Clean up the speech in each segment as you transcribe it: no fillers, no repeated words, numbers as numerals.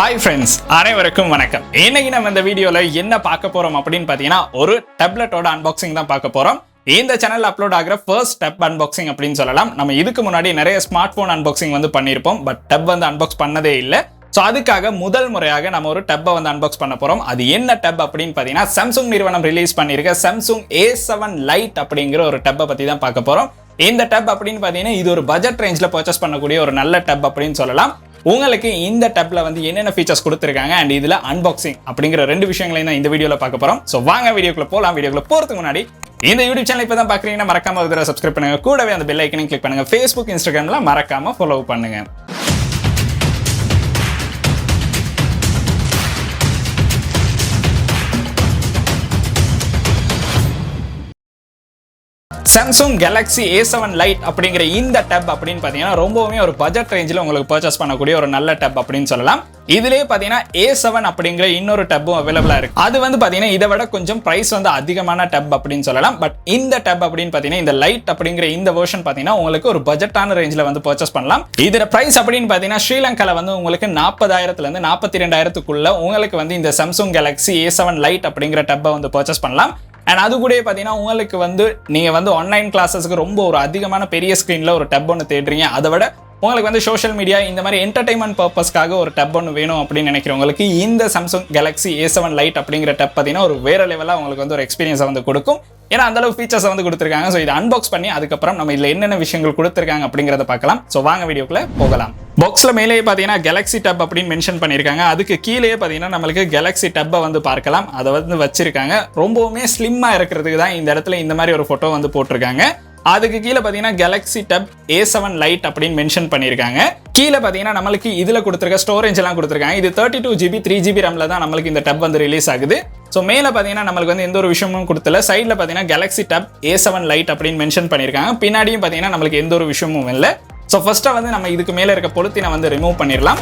Hi friends, அனைவருக்கும் வணக்கம். இன்னைக்கு நம்ம இந்த வீடியோல என்ன பார்க்க போறோம் அப்படின்னு பார்த்தீங்கன்னா ஒரு டேப்லெட்டோட அன்பாக்சிங் தான் பார்க்க போறோம். இந்த சேனல் அப்லோட் ஆகிற ஃபர்ஸ்ட் டப் அன்பாக்சிங் அப்படின்னு சொல்லலாம். நம்ம இதுக்கு முன்னாடி நிறைய ஸ்மார்ட் போன் அன்பாக்சிங் வந்து பண்ணியிருப்போம், பட் டப் வந்து அன்பாக்ஸ் பண்ணதே இல்லை. ஸோ அதுக்காக முதல் முறையாக நம்ம ஒரு டப்பை வந்து அன்பாக்ஸ் பண்ண போறோம். அது என்ன டப் அப்படின்னு பார்த்தீங்கன்னா சாம்சங் நிறுவனம் ரிலீஸ் பண்ணியிருக்க சாம்சங் A7 லைட் அப்படிங்கிற ஒரு டப்பை பற்றி தான் பார்க்க போறோம். இந்த டப் அப்படின்னு பார்த்தீங்கன்னா இது ஒரு பட்ஜெட் ரேஞ்சில் பர்ச்சேஸ் பண்ணக்கூடிய ஒரு நல்ல டப் அப்படின்னு சொல்லலாம். உங்களுக்கு இந்த டப்ல வந்து என்னென்ன ஃபீச்சர்ஸ் கொடுத்துருக்காங்க அண்ட் இதுல அன்பாக்சிங் அப்படிங்கிற ரெண்டு விஷயங்களையும் தான் இந்த வீடியோல பார்க்க போறோம். ஸோ வாங்க வீடியோக்குள்ள போலாம். வீடியோக்குள்ள போறதுக்கு முன்னாடி இந்த யூடியூப் சேனல் இப்போ தான் பார்க்குறீங்கன்னா மறக்காம ஒரு தடவை சப்ஸ்கிரைப் பண்ணுங்க. கூடவே அந்த பெல் ஐக்கனையும் கிளிக் பண்ணுங்க. ஃபேஸ்புக், இன்ஸ்டாகிராம்ல மறக்காம ஃபாலோ பண்ணுங்க. சாம்சங் கேலக்ஸி A7 லைட் அப்படிங்கிற இந்த டப் அப்படின்னு பார்த்தீங்கன்னா ரொம்பவுமே ஒரு பட்ஜெட் ரேஞ்சில் உங்களுக்கு பர்ச்சேஸ் பண்ணக்கூடிய ஒரு நல்ல டப் அப்படின்னு சொல்லலாம். இதுலேயே பார்த்தீங்கன்னா A7 அப்படிங்கிற இன்னொரு டப்பும் அவைலபிளா இருக்கு. அது வந்து பார்த்தீங்கன்னா இதை விட கொஞ்சம் பிரைஸ் வந்து அதிகமான டப் அப்படின்னு சொல்லலாம். பட் இந்த டப் அப்படின்னு பார்த்தீங்கன்னா இந்த லைட் அப்படிங்கிற இந்த வெர்ஷன் பார்த்தீங்கன்னா உங்களுக்கு ஒரு பட்ஜெட்டான ரேஞ்சில் வந்து பர்ச்சேஸ் பண்ணலாம். இதோட பிரைஸ் அப்படின்னு பார்த்தீங்கன்னா ஸ்ரீலங்கால வந்து உங்களுக்கு 40,000 42,000 உங்களுக்கு வந்து இந்த சாம்சங் கேலக்ஸி A7 லைட் அப்படிங்கிற டப்பை வந்து பர்ச்சேஸ் பண்ணலாம். அண்ட் அது கூட பார்த்தீங்கன்னா உங்களுக்கு வந்து நீங்கள் வந்து ஆன்லைன் கிளாஸஸ்க்கு ரொம்ப ஒரு அதிகமான பெரிய ஸ்க்ரீனில் ஒரு டப் ஒன்று தேடுறீங்க, அதை விட உங்களுக்கு வந்து சோஷியல் மீடியா இந்த மாதிரி என்டர்டைன்மெண்ட் பர்பஸ்க்காக ஒரு டப் ஒன்று வேணும் அப்படின்னு நினைக்கிறவங்களுக்கு இந்த சாம்சங் கேலக்ஸி A7 லைட் அப்படிங்கிற டப் பார்த்தீங்கன்னா ஒரு வேற லெவலாக உங்களுக்கு வந்து ஒரு எக்ஸ்பீரியன்ஸை வந்து கொடுக்கும். ஏன்னா அந்த அளவு ஃபீச்சர்ஸை வந்து கொடுத்துருக்காங்க. ஸோ இதை அன்பாக்ஸ் பண்ணி அதுக்கப்புறம் நம்ம இதில் என்னென்ன விஷயங்கள் கொடுத்துருக்காங்க அப்படிங்கிறத பார்க்கலாம். ஸோ வாங்க வீடியோக்குள்ள போகலாம். பாக்ஸில் மேலேயே பார்த்தீங்கன்னா கேலக்ஸி டப் அப்படின்னு மென்ஷன் பண்ணியிருக்காங்க. அதுக்கு கீழே பார்த்தீங்கன்னா நம்மளுக்கு கேலக்ஸி டப்பை வந்து பார்க்கலாம். அதை வந்து வச்சிருக்காங்க. ரொம்பவுமே ஸ்லிம்மாக இருக்கிறதுக்கு தான் இந்த இடத்துல இந்த மாதிரி ஒரு ஃபோட்டோ வந்து போட்டிருக்காங்க. அதுக்கு கீழே பார்த்தீங்கன்னா கேலக்ஸி டப் A7 லைட் அப்படின்னு மென்ஷன் பண்ணியிருக்காங்க. கீழே பார்த்தீங்கன்னா நம்மளுக்கு இதில் கொடுத்துருக்க ஸ்டோரேஜ் எல்லாம் கொடுத்துருக்காங்க. இது 32GB 3GB ரேம்ல தான் நம்மளுக்கு இந்த டப் வந்து ரிலீஸ் ஆகுது. ஸோ மேலே பார்த்தீங்கன்னா நம்மளுக்கு வந்து எந்த ஒரு விஷயமும் கொடுத்துல. சைடில் பார்த்தீங்கன்னா கேலக்ஸி டப் A7 லைட் அப்படின்னு மென்ஷன் பண்ணியிருக்காங்க. பின்னாடியும் பார்த்தீங்கன்னா நம்மளுக்கு எந்த ஒரு விஷயமும் இல்லை. ஸோ ஃபர்ஸ்ட்டாக வந்து நம்ம இதுக்கு மேலே இருக்க பொலித்தீனை வந்து ரிமூவ் பண்ணிடலாம்.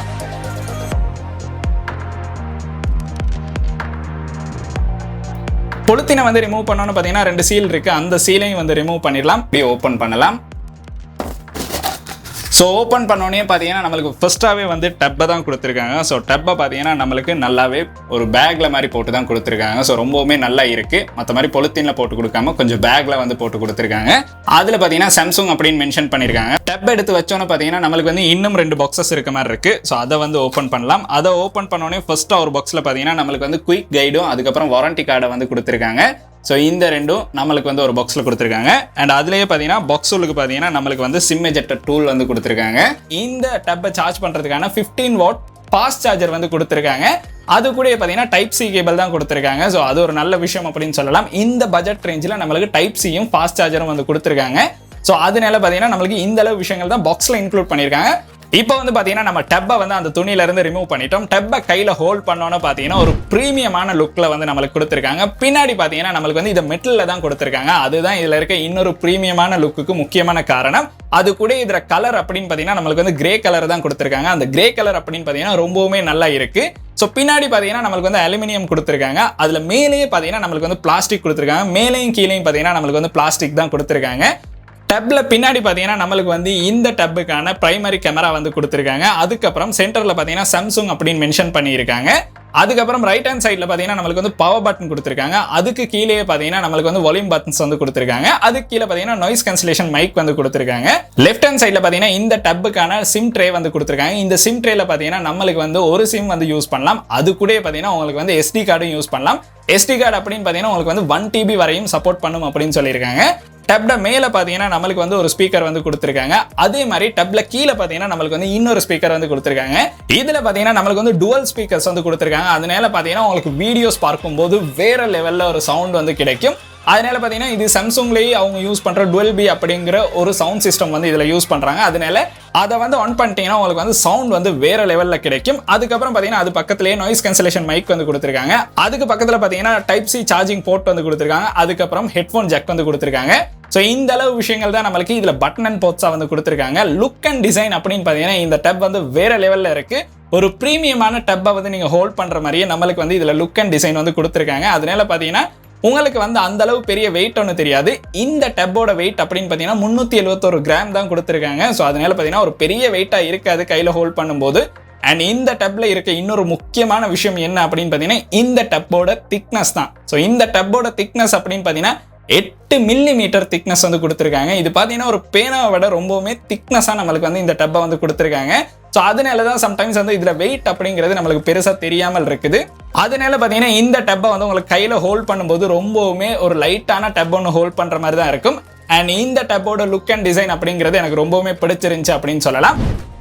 பொலித்தீனை வந்து ரிமூவ் பண்ணோன்னு பார்த்தீங்கன்னா 2 சீல் இருக்கு. அந்த சீலையும் வந்து ரிமூவ் பண்ணிடலாம். இப்படி ஓப்பன் பண்ணலாம். ஸோ ஓப்பன் பண்ணோன்னே பார்த்தீங்கன்னா நம்மளுக்கு ஃபர்ஸ்ட்டாகவே வந்து டப்பை தான் கொடுத்துருக்காங்க. ஸோ டப்பை பார்த்தீங்கன்னா நம்மளுக்கு நல்லாவே ஒரு பேக்கில் மாதிரி போட்டு தான் கொடுத்துருக்காங்க. ஸோ ரொம்பவுமே நல்லா இருக்குது. மற்ற மாதிரி பொலித்தீனில் போட்டு கொடுக்காம கொஞ்சம் பேக்கில் வந்து போட்டு கொடுத்துருக்காங்க. அதில் பார்த்தீங்கன்னா சாம்சங் அப்படின்னு மென்ஷன் பண்ணியிருக்காங்க. டப் எடுத்து வச்சோன்னு பார்த்தீங்கன்னா நம்மளுக்கு வந்து இன்னும் 2 பாக்ஸஸ் இருக்க மாதிரி இருக்குது. ஸோ அதை வந்து ஓப்பன் பண்ணலாம். அதை ஓப்பன் பண்ணோன்னே ஃபர்ஸ்ட்டாக ஒரு பாக்ஸில் பார்த்தீங்கன்னா நம்மளுக்கு வந்து குயிக் கைடும் அதுக்கப்புறம் வாரண்டி கார்டை வந்து கொடுத்துருக்காங்க. ஸோ இந்த ரெண்டும் நம்மளுக்கு வந்து ஒரு பாக்ஸில் கொடுத்துருக்காங்க. அண்ட் அதுலேயே பார்த்தீங்கன்னா பாக்ஸ் உள்ளுக்கு பார்த்தீங்கன்னா நம்மளுக்கு வந்து சிம் எஜெக்டர் டூல் வந்து கொடுத்துருக்காங்க. இந்த டப்பை சார்ஜ் பண்ணுறதுக்கான 15W ஃபாஸ்ட் சார்ஜர் வந்து கொடுத்துருக்காங்க. அது கூட பார்த்தீங்கன்னா டைப் சி கேபிள் தான் கொடுத்துருக்காங்க. ஸோ அது ஒரு நல்ல விஷயம் அப்படின்னு சொல்லலாம். இந்த பட்ஜெட் ரேஞ்சில் நம்மளுக்கு டைப் சியும் ஃபாஸ்ட் சார்ஜரும் வந்து கொடுத்துருக்காங்க. ஸோ அதனால பார்த்தீங்கன்னா நம்மளுக்கு இந்த அளவு விஷயங்கள் தான் பாக்ஸில் இன்க்ளூட் பண்ணியிருக்காங்க. இப்போ வந்து பார்த்தீங்கன்னா நம்ம டப்பை வந்து அந்த துணியிலேருந்து ரிமூவ் பண்ணிட்டோம். டப்பை கையில் ஹோல்ட் பண்ணோன்னு பார்த்தீங்கன்னா ஒரு ப்ரீமியமான லுக்கில் வந்து நம்மளுக்கு கொடுத்துருக்காங்க. பின்னாடி பார்த்தீங்கன்னா நம்மளுக்கு வந்து இதை மெட்டலில் தான் கொடுத்துருக்காங்க. அதுதான் இதில் இருக்க இன்னொரு ப்ரீமியமான லுக்குக்கு முக்கியமான காரணம். அது கூட இதில் கலர் அப்படின்னு பார்த்தீங்கன்னா நம்மளுக்கு வந்து கிரே கலர் தான் கொடுத்துருக்காங்க. அந்த கிரே கலர் அப்படின்னு பார்த்தீங்கன்னா ரொம்பவுமே நல்லா இருக்கு. ஸோ பின்னாடி பார்த்தீங்கன்னா நம்மளுக்கு வந்து அலுமினியம் கொடுத்துருக்காங்க. அதில் மேலேயே பார்த்தீங்கன்னா நம்மளுக்கு வந்து பிளாஸ்டிக் கொடுத்துருக்காங்க. மேலேயும் கீழேயும் பார்த்தீங்கன்னா நம்மளுக்கு வந்து பிளாஸ்டிக் தான் கொடுத்துருக்காங்க. டப்ல பின்னாடி பார்த்தீங்கன்னா நம்மளுக்கு வந்து இந்த டப்புக்கான பிரைமரி கேமரா வந்து கொடுத்துருக்காங்க. அதுக்கப்புறம் சென்டரில் பார்த்தீங்கன்னா சாம்சங் அப்படின்னு மென்ஷன் பண்ணியிருக்காங்க. அதுக்கப்புறம் ரைட் ஹேண்ட் சைடில் பார்த்தீங்கன்னா நம்மளுக்கு வந்து பவர் பட்டன் கொடுத்துருக்காங்க. அதுக்கு கீழே பார்த்தீங்கன்னா நம்மளுக்கு வந்து வால்யூம் பட்டன்ஸ் வந்து கொடுத்துருக்காங்க. அதுக்கு கீழே பார்த்தீங்கன்னா நாய்ஸ் கேன்சலேஷன் மைக் வந்து கொடுத்துருக்காங்க. லெஃப்ட் ஹேண்ட் சைடில் பார்த்தீங்கன்னா இந்த டப்புக்கான சிம் ட்ரே வந்து கொடுத்துருக்காங்க. இந்த சிம் ட்ரேல பார்த்தீங்கன்னா நம்மளுக்கு வந்து ஒரு சிம் வந்து யூஸ் பண்ணலாம். அது கூட பார்த்தீங்கன்னா உங்களுக்கு வந்து SD கார்டும் யூஸ் பண்ணலாம். SD கார்டு அப்படின்னு பார்த்தீங்கன்னா உங்களுக்கு வந்து 1 TB வரையும் சப்போர்ட் பண்ணும் அப்படின்னு சொல்லியிருக்காங்க. டப்ல மேல பாத்தீங்கன்னா நம்மளுக்கு வந்து ஒரு ஸ்பீக்கர் வந்து கொடுத்துருக்காங்க. அதே மாதிரி டப்ல கீழே பாத்தீங்கன்னா நம்மளுக்கு வந்து இன்னொரு ஸ்பீக்கர் வந்து கொடுத்துருக்காங்க. இதுல பாத்தீங்கன்னா நம்மளுக்கு வந்து டுவல் ஸ்பீக்கர்ஸ் வந்து கொடுத்துருக்காங்க. அதனால பாத்தீங்கன்னா உங்களுக்கு வீடியோஸ் பார்க்கும்போது வேற லெவல்ல ஒரு சவுண்ட் வந்து கிடைக்கும். அதனால பார்த்தீங்கன்னா இது சாம்சங்லேயே அவங்க யூஸ் பண்ணுற Dolby அப்படிங்கிற ஒரு சவுண்ட் சிஸ்டம் வந்து இதில் யூஸ் பண்ணுறாங்க. அதனால அதை வந்து ஆன் பண்ணிட்டீங்கன்னா உங்களுக்கு வந்து சவுண்ட் வந்து வேற லெவலில் கிடைக்கும். அதுக்கப்புறம் பார்த்தீங்கன்னா அது பக்கத்துலேயே நாய்ஸ் கேன்சலேஷன் மைக் வந்து கொடுத்துருக்காங்க. அதுக்கு பக்கத்தில் பார்த்தீங்கன்னா டைப் சி சார்ஜிங் போர்ட் வந்து கொடுத்துருக்காங்க. அதுக்கப்புறம் ஹெட்ஃபோன் ஜாக் வந்து கொடுத்துருக்காங்க. ஸோ இந்த அளவு விஷயங்கள் தான் நம்மளுக்கு இதில் பட்டன் அண்ட் போர்ட்ஸாக வந்து கொடுத்துருக்காங்க. லுக் அண்ட் டிசைன் அப்படின்னு பார்த்தீங்கன்னா இந்த டப் வந்து வேற லெவலில் இருக்குது. ஒரு ப்ரீமியமான டப்பை வந்து நீங்கள் ஹோல்ட் பண்ணுற மாதிரியே நம்மளுக்கு வந்து இதில் லுக் அண்ட் டிசைன் வந்து கொடுத்துருக்காங்க. அதனால பார்த்தீங்கன்னா உங்களுக்கு வந்து அந்த அளவு பெரிய வெயிட் ஒன்றும் தெரியாது. இந்த டப்போட வெயிட் அப்படின்னு பார்த்தீங்கன்னா 371 கிராம் தான் கொடுத்துருக்காங்க. ஸோ அதனால பார்த்தீங்கன்னா ஒரு பெரிய வெயிட்டாக இருக்காது கையில் ஹோல்ட் பண்ணும்போது. அண்ட் இந்த டப்ல இருக்க இன்னொரு முக்கியமான விஷயம் என்ன அப்படின்னு பார்த்தீங்கன்னா இந்த டப்போட திக்னஸ் தான். ஸோ இந்த டப்போட திக்னஸ் அப்படின்னு பார்த்தீங்கன்னா 8 மில்லிமீட்டர் திக்னஸ் வந்து கொடுத்துருக்காங்க. இது பார்த்தீங்கன்னா ஒரு பேனாவை விட ரொம்பவுமே திக்னஸாக நம்மளுக்கு வந்து இந்த டப்பை வந்து கொடுத்துருக்காங்க. ஸோ அதனால தான் சம்டைம்ஸ் வந்து இதில் வெயிட் அப்படிங்கிறது நம்மளுக்கு பெருசாக தெரியாமல் இருக்குது. அதனால பார்த்தீங்கன்னா இந்த டப்பை வந்து உங்களுக்கு கையில் ஹோல்ட் பண்ணும்போது ரொம்பவுமே ஒரு லைட்டான டப் ஒன்று ஹோல்ட் பண்ணுற மாதிரி தான் இருக்கும். அண்ட் இந்த டப்போட லுக் அண்ட் டிசைன் அப்படிங்கிறது எனக்கு ரொம்பவுமே பிடிச்சிருந்துச்சு அப்படின்னு சொல்லலாம்.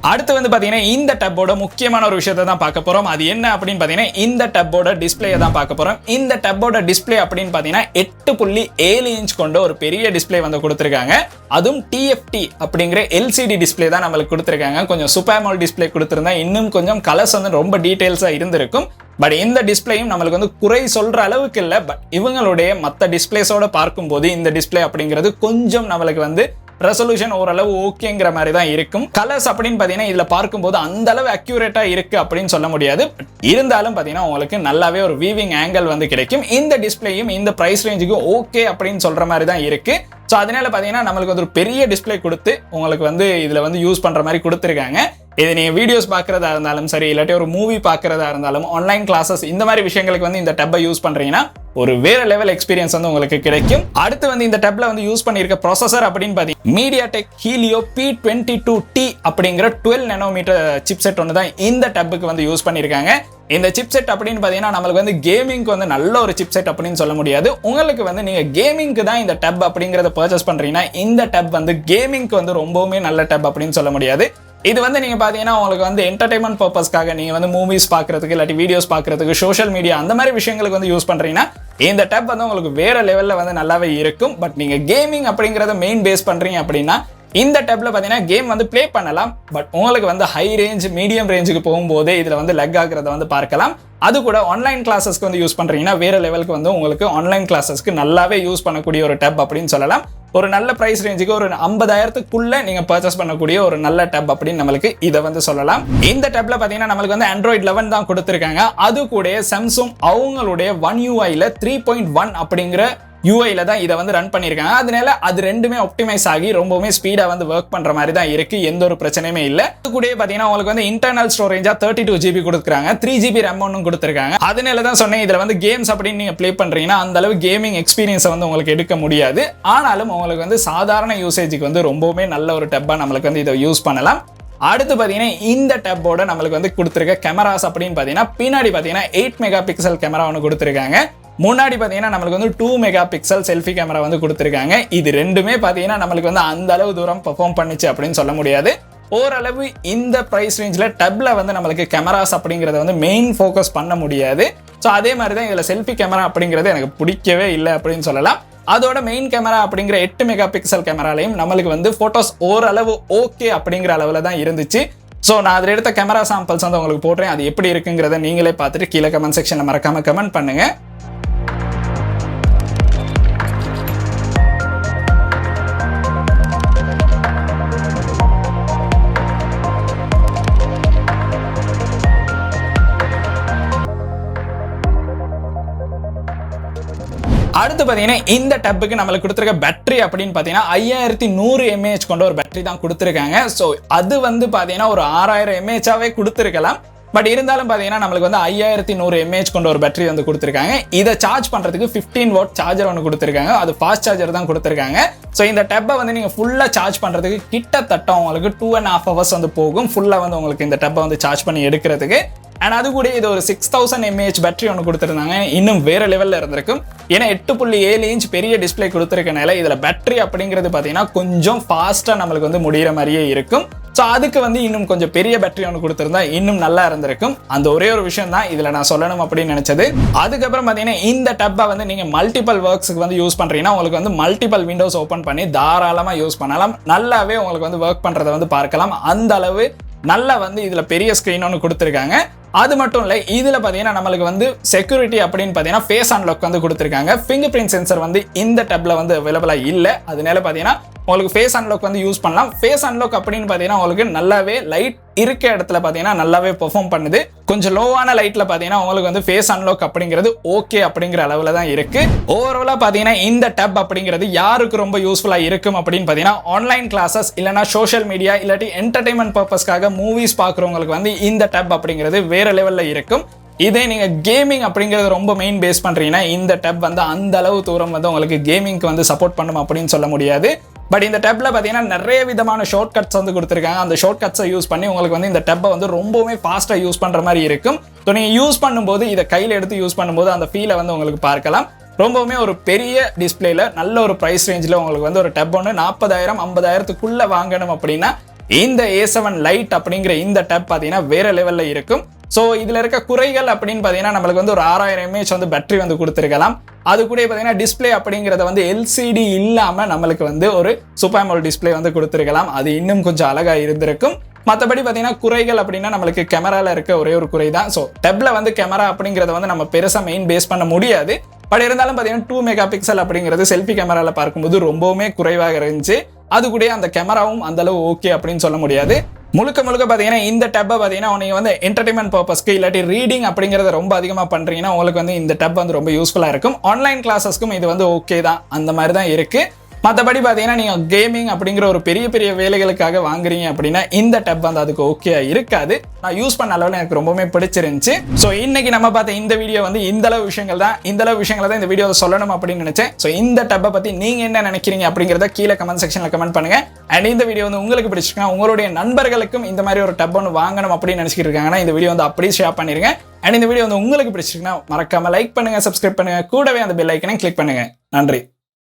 அடுத்து வந்து பார்த்தீங்கன்னா இந்த டப்போட முக்கியமான ஒரு விஷயத்தை தான் பார்க்க போகிறோம். அது என்ன அப்படின்னு பார்த்தீங்கன்னா இந்த டப்போட டிஸ்பிளே தான் பார்க்க போகிறோம். இந்த டப்போட டிஸ்பிளே அப்படின்னு பார்த்தீங்கன்னா 8.7 இன்ச் கொண்ட ஒரு பெரிய டிஸ்பிளே வந்து கொடுத்துருக்காங்க. அதுவும் TFT அப்படிங்கிற LCD டிஸ்பிளே தான் நம்மளுக்கு கொடுத்துருக்காங்க. கொஞ்சம் சூப்பர் AMOLED டிஸ்பிளே கொடுத்துருந்தா இன்னும் கொஞ்சம் கலர்ஸ் வந்து ரொம்ப டீட்டெயில்ஸாக இருந்திருக்கும். பட் இந்த டிஸ்பிளேயும் நம்மளுக்கு வந்து குறை சொல்ற அளவுக்கு இல்லை. பட் இவங்களுடைய மற்ற டிஸ்பிளேஸோட பார்க்கும்போது இந்த டிஸ்பிளே அப்படிங்கிறது கொஞ்சம் நம்மளுக்கு வந்து ரெசல்யூஷன் ஓரளவு ஓகேங்கிற மாதிரி தான் இருக்கும். கலர்ஸ் அப்படின்னு பார்த்தீங்கன்னா இதில் பார்க்கும்போது அந்த அளவு அக்யூரேட்டா இருக்கு அப்படின்னு சொல்ல முடியாது. இருந்தாலும் பார்த்தீங்கன்னா உங்களுக்கு நல்லாவே ஒரு வீவிங் ஆங்கிள் வந்து கிடைக்கும். இந்த டிஸ்பிளேயும் இந்த பிரைஸ் ரேஞ்சுக்கு ஓகே அப்படின்னு சொல்ற மாதிரி தான் இருக்கு. ஸோ அதனால பார்த்தீங்கன்னா நம்மளுக்கு வந்து ஒரு பெரிய டிஸ்பிளே கொடுத்து உங்களுக்கு வந்து இதில் வந்து யூஸ் பண்ணுற மாதிரி கொடுத்துருக்காங்க. இது நீங்கள் வீடியோஸ் பார்க்குறதா இருந்தாலும் சரி, இல்லாட்டி ஒரு மூவி பார்க்குறதா இருந்தாலும், ஆன்லைன் கிளாஸஸ் இந்த மாதிரி விஷயங்களுக்கு வந்து இந்த டப்பை யூஸ் பண்ணுறீங்கன்னா ஒரு வேற லெவல் எக்ஸ்பீரியன்ஸ் வந்து உங்களுக்கு கிடைக்கும். அடுத்து வந்து இந்த டப்ல வந்து யூஸ் பண்ணியிருக்க ப்ராசஸர் அப்படின்னு பார்த்தீங்கன்னா MediaTek Helio P22T அப்படிங்கிற 12 நானோமீட்டர் சிப்செட் ஒன்று தான் இந்த டப்புக்கு வந்து யூஸ் பண்ணியிருக்காங்க. இந்த சிப்செட் அப்படின்னு பார்த்தீங்கன்னா நம்மளுக்கு வந்து கேமிங்க்கு வந்து நல்ல ஒரு சிப்செட் அப்படின்னு சொல்ல முடியாது. உங்களுக்கு வந்து நீங்கள் கேமிங்க்கு தான் இந்த டப் அப்படிங்கிறத பர்ச்சேஸ் பண்ணுறீங்கன்னா இந்த டப் வந்து கேமிங்க்கு வந்து ரொம்பவுமே நல்ல டப் அப்படின்னு சொல்ல முடியாது. இது வந்து நீங்கள் பார்த்தீங்கன்னா உங்களுக்கு வந்து என்டர்டைன்மெண்ட் பர்பஸ்க்காக நீங்கள் வந்து மூவிஸ் பார்க்குறதுக்கு இல்லாட்டி வீடியோஸ் பார்க்குறதுக்கு சோஷியல் மீடியா அந்த மாதிரி விஷயங்களுக்கு வந்து யூஸ் பண்ணுறீங்கன்னா இந்த டப் வந்து உங்களுக்கு வேற லெவலில் வந்து நல்லாவே இருக்கும். பட் நீங்கள் கேமிங் அப்படிங்கிறத மெயின் பேஸ் பண்ணுறீங்க அப்படின்னா இந்த டப்ல பார்த்தீங்கன்னா கேம் வந்து ப்ளே பண்ணலாம். பட் உங்களுக்கு வந்து ஹை ரேஞ்ச் மீடியம் ரேஞ்சுக்கு போகும்போது இதில் வந்து லெக் ஆகிறத வந்து பார்க்கலாம். அது கூட ஆன்லைன் கிளாஸஸ்க்கு வந்து யூஸ் பண்ணுறீங்கன்னா வேற லெவலுக்கு வந்து உங்களுக்கு ஆன்லைன் கிளாஸஸ்க்கு நல்லாவே யூஸ் பண்ணக்கூடிய ஒரு டப் அப்படின்னு சொல்லலாம். ஒரு நல்ல பிரைஸ் ரேஞ்சுக்கு ஒரு 50,000க்குள்ள நீங்க பர்ச்சேஸ் பண்ணக்கூடிய ஒரு நல்ல டப் அப்படின்னு நம்மளுக்கு இதை வந்து சொல்லலாம். இந்த டப்ல பாத்தீங்கன்னா நம்மளுக்கு வந்து Android 11 தான் கொடுத்திருக்காங்க. அது கூட Samsung அவங்களுடைய One UI-ல 3.1 அப்படிங்கிற UI-ல தான் இதை வந்து ரன் பண்ணியிருக்காங்க. அதனால அது ரெண்டுமே ஆப்டிமைஸ் ஆகி ரொம்பவுமே ஸ்பீடா வந்து ஒர்க் பண்ற மாதிரி தான் இருக்கு. எந்த ஒரு பிரச்சனையுமே இல்லை. அது கூட பாத்தீங்கன்னா உங்களுக்கு வந்து இன்டர்னல் ஸ்டோரேஜா 32 GB கொடுக்குறாங்க. 3 GB RAM ஒன்னும் கொடுத்திருக்காங்க. அதனால தான் சொன்னேன் இதுல வந்து கேம்ஸ் அப்படின்னு நீங்க ப்ளே பண்றீங்கன்னா அந்த அளவு கேமிங் எக்ஸ்பீரியன்ஸை வந்து உங்களுக்கு எடுக்க முடியாது. ஆனாலும் உங்களுக்கு வந்து சாதாரண யூசேஜுக்கு வந்து ரொம்பவுமே நல்ல ஒரு டப்பா நம்மளுக்கு வந்து இதை யூஸ் பண்ணலாம். அடுத்து பார்த்தீங்கன்னா இந்த டப்போட நம்மளுக்கு வந்து கொடுத்துருக்க கேமராஸ் அப்படின்னு பார்த்தீங்கன்னா பின்னாடி பார்த்தீங்கன்னா 8 மெகா பிக்சல் கேமரா ஒன்று கொடுத்துருக்காங்க. முன்னாடி பார்த்தீங்கன்னா நம்மளுக்கு வந்து 2 மெகா பிக்சல் செல்ஃபி கேமரா வந்து கொடுத்துருக்காங்க. இது ரெண்டுமே பார்த்தீங்கன்னா நம்மளுக்கு வந்து அந்த அளவு தூரம் பெர்ஃபார்ம் பண்ணிச்சு அப்படின்னு சொல்ல முடியாது. ஓரளவு இந்த ப்ரைஸ் ரேஞ்சில் டப்ல வந்து நம்மளுக்கு கேமராஸ் அப்படிங்கிறத வந்து மெயின் ஃபோக்கஸ் பண்ண முடியாது. ஸோ அதே மாதிரி தான் இதில் செல்ஃபி கேமரா அப்படிங்கிறது எனக்கு பிடிக்கவே இல்லை அப்படின்னு சொல்லலாம். அதோட மெயின் கேமரா அப்படிங்கிற 8 மெகா பிக்சல் கேமராலையும் நம்மளுக்கு வந்து ஃபோட்டோஸ் ஓரளவு ஓகே அப்படிங்கிற அளவில் தான் இருந்துச்சு. ஸோ நான் அதில் எடுத்த கேமரா சாம்பிள்ஸ் வந்து உங்களுக்கு போடுறேன். அது எப்படி இருக்குங்கிறத நீங்களே பார்த்துட்டு கீழே கமெண்ட் செக்ஷனில் மறக்காம கமெண்ட் பண்ணுங்க. அடுத்து பார்த்தீங்கன்னா இந்த டப்புக்கு நம்மளுக்கு கொடுத்துருக்க பேட்டரி அப்படின்னு பார்த்தீங்கன்னா 5100 mAh கொண்ட ஒரு பேட்டரி தான் கொடுத்துருக்காங்க. ஸோ அது வந்து பார்த்தீங்கன்னா ஒரு 6000 mAh கொடுத்துருக்கலாம். பட் இருந்தாலும் பார்த்தீங்கன்னா நம்மளுக்கு வந்து 5100 mAh கொண்ட ஒரு பேட்டரி வந்து கொடுத்துருக்காங்க. இதை சார்ஜ் பண்ணுறதுக்கு 15 வாட் சார்ஜர் ஒன்று கொடுத்துருக்காங்க. அது ஃபாஸ்ட் சார்ஜர் தான் கொடுத்துருக்காங்க. ஸோ இந்த டப்பை வந்து நீங்கள் ஃபுல்லாக சார்ஜ் பண்ணுறதுக்கு கிட்டத்தட்ட உங்களுக்கு 2.5 hours வந்து போகும். ஃபுல்லாக வந்து உங்களுக்கு இந்த டப்பை வந்து சார்ஜ் பண்ணி எடுக்கிறதுக்கு. அண்ட் அது கூட இது ஒரு 6000 mAh பேட்டரி ஒன்று கொடுத்துருந்தாங்க. இன்னும் வேற லெவலில் இருந்திருக்கும். ஏன்னா 8.7 இன்ச் பெரிய டிஸ்பிளே கொடுத்துருக்கனால இதில் பேட்டரி அப்படிங்கிறது பார்த்தீங்கன்னா கொஞ்சம் ஃபாஸ்ட்டாக நம்மளுக்கு வந்து முடிகிற மாதிரியே இருக்கும். ஸோ அதுக்கு வந்து இன்னும் கொஞ்சம் பெரிய பேட்டரி ஒன்று கொடுத்துருந்தா இன்னும் நல்லா இருந்திருக்கும். அந்த ஒரே ஒரு விஷயம் தான் இதில் நான் சொல்லணும் அப்படின்னு நினச்சது. அதுக்கப்புறம் பார்த்தீங்கன்னா இந்த டப்பை வந்து நீங்கள் மல்டிபிள் ஒர்க்ஸுக்கு வந்து யூஸ் பண்ணுறீங்கன்னா உங்களுக்கு வந்து மல்டிபிள் விண்டோஸ் ஓப்பன் பண்ணி தாராளமாக யூஸ் பண்ணலாம். நல்லாவே உங்களுக்கு வந்து ஒர்க் பண்ணுறதை வந்து பார்க்கலாம். அந்த அளவு நல்லா வந்து இதில் பெரிய ஸ்க்ரீன் ஒன்று கொடுத்துருக்காங்க. அது மட்டும் இல்லை இதில் பார்த்தீங்கன்னா நம்மளுக்கு வந்து செக்யூரிட்டி அப்படின்னு பார்த்தீங்கன்னா ஃபேஸ் அன்லாக் வந்து கொடுத்துருக்காங்க. ஃபிங்கர் பிரிண்ட் சென்சர் வந்து இந்த டப்ல வந்து அவைலபிளாக இல்லை. அதனால பார்த்தீங்கன்னா உங்களுக்கு ஃபேஸ் அன்லாக் வந்து யூஸ் பண்ணலாம். ஃபேஸ் அன்லாக் அப்படின்னு பார்த்தீங்கன்னா உங்களுக்கு நல்லாவே லைட் இருக்க இடத்துல பார்த்தீங்கன்னா நல்லாவே பெர்ஃபார்ம் பண்ணுது. கொஞ்சம் லோவான லைட்ல பார்த்தீங்கன்னா உங்களுக்கு வந்து ஃபேஸ் அன்லாக் அப்படிங்கிறது ஓகே அப்படிங்கிற அளவில் தான் இருக்கு. ஓவராலா பார்த்தீங்கன்னா இந்த டப் அப்படிங்கிறது யாருக்கு ரொம்ப யூஸ்ஃபுல்லாக இருக்கும் அப்படின்னு பார்த்தீங்கன்னா ஆன்லைன் கிளாஸஸ் இல்லைனா சோஷியல் மீடியா இல்லாட்டி என்டர்டைன்மெண்ட் பர்பஸ்க்காக மூவிஸ் பார்க்குறவங்களுக்கு வந்து இந்த டப் அப்படிங்கிறது வேற லெவலில் இருக்கும். இதே நீங்கள் கேமிங் அப்படிங்கிறது ரொம்ப மெயின் பேஸ் பண்ணுறீங்கன்னா இந்த டப் வந்து அந்த அளவு தூரம் வந்து உங்களுக்கு கேமிங்க்கு வந்து சப்போர்ட் பண்ணும் அப்படின்னு சொல்ல முடியாது. பட் இந்த டப்பில் பார்த்தீங்கன்னா நிறைய விதமான ஷார்ட் கட்ஸ் வந்து கொடுத்துருக்காங்க. அந்த ஷார்ட் கட்ஸை யூஸ் பண்ணி உங்களுக்கு வந்து இந்த டப்பை வந்து ரொம்பவுமே ஃபாஸ்ட்டாக யூஸ் பண்ணுற மாதிரி இருக்கும். ஸோ நீங்கள் யூஸ் பண்ணும்போது இதை கையில் எடுத்து யூஸ் பண்ணும்போது அந்த ஃபீலை வந்து உங்களுக்கு பார்க்கலாம். ரொம்பவுமே ஒரு பெரிய டிஸ்பிளேல நல்ல ஒரு ப்ரைஸ் ரேஞ்சில் உங்களுக்கு வந்து ஒரு டப் ஒன்று 40,000 50,000க்குள்ளே வாங்கணும் அப்படின்னா இந்த A7 லைட் அப்படிங்கிற இந்த டப் பார்த்தீங்கன்னா வேற லெவலில் இருக்கும். ஸோ இதில் இருக்க குறைகள் அப்படின்னு பார்த்தீங்கன்னா நம்மளுக்கு வந்து ஒரு 6000 mAh வந்து பேட்டரி வந்து கொடுத்துருக்கலாம். அது கூட பார்த்தீங்கன்னா டிஸ்பிளே அப்படிங்கிறத வந்து LCD இல்லாமல் நம்மளுக்கு வந்து ஒரு சூப்பர் AMOLED டிஸ்பிளே வந்து கொடுத்துருக்கலாம். அது இன்னும் கொஞ்சம் அழகாக இருந்திருக்கும். மற்றபடி பார்த்தீங்கன்னா குறைகள் அப்படின்னா நம்மளுக்கு கேமராவில் இருக்க ஒரே ஒரு குறை தான். ஸோ டெப்ல வந்து கேமரா அப்படிங்கிறத வந்து நம்ம பெருசாக மெயின் பேஸ் பண்ண முடியாது. பட் இருந்தாலும் பார்த்தீங்கன்னா 2 MP அப்படிங்கிறது செல்ஃபி கேமராவில் பார்க்கும்போது ரொம்பவுமே குறைவாக இருந்துச்சு. அது கூட அந்த கேமராவும் அந்த அளவு ஓகே அப்படின்னு சொல்ல முடியாது. முழுக்க பார்த்தீங்கன்னா இந்த டப்பை பார்த்தீங்கன்னா நீங்கள் வந்து என்டர்டைன்மெண்ட் பர்பஸ்க்கு இல்லாட்டி ரீடிங் அப்படிங்கிறத ரொம்ப அதிகமாக பண்ணுறீங்கன்னா உங்களுக்கு வந்து இந்த டப் வந்து ரொம்ப யூஸ்ஃபுல்லாக இருக்கும். ஆன்லைன் கிளாஸஸ்க்கும் இது வந்து ஓகே தான், அந்த மாதிரி தான் இருக்குது. மற்றபடி பார்த்தீங்கன்னா நீங்கள் கேமிங் அப்படிங்கிற ஒரு பெரிய வேலைகளுக்காக வாங்குறீங்க அப்படின்னா இந்த டப் வந்து அதுக்கு ஓகே இருக்காது. நான் யூஸ் பண்ண அளவில் எனக்கு ரொம்பவே பிடிச்சிருந்துச்சு. ஸோ இன்னைக்கு நம்ம பார்த்த இந்த வீடியோ வந்து இந்த அளவு விஷயங்களை தான் இந்த வீடியோவில் சொல்லணும் அப்படின்னு நினைச்சேன். ஸோ இந்த டப்பை பற்றி நீங்கள் என்ன நினைக்கிறீங்க அப்படிங்கிறத கீழே கமெண்ட் செக்ஷனில் கமெண்ட் பண்ணுங்க. அண்ட் இந்த வீடியோ வந்து உங்களுக்கு பிடிச்சிருக்கா உங்களுடைய நண்பர்களுக்கும் இந்த மாதிரி ஒரு டப் ஒன்று வாங்கணும் அப்படின்னு நினைச்சிட்டு இருக்காங்கன்னா இந்த வீடியோ வந்து அப்படியே ஷேர் பண்ணிருங்க. அண்ட் இந்த வீடியோ வந்து உங்களுக்கு பிடிச்சிருக்குன்னா மறக்காம லைக் பண்ணுங்க, சப்ஸ்கிரைப் பண்ணுங்க, கூடவே அந்த பெல் ஐக்கனை கிளிக் பண்ணுங்க. நன்றி.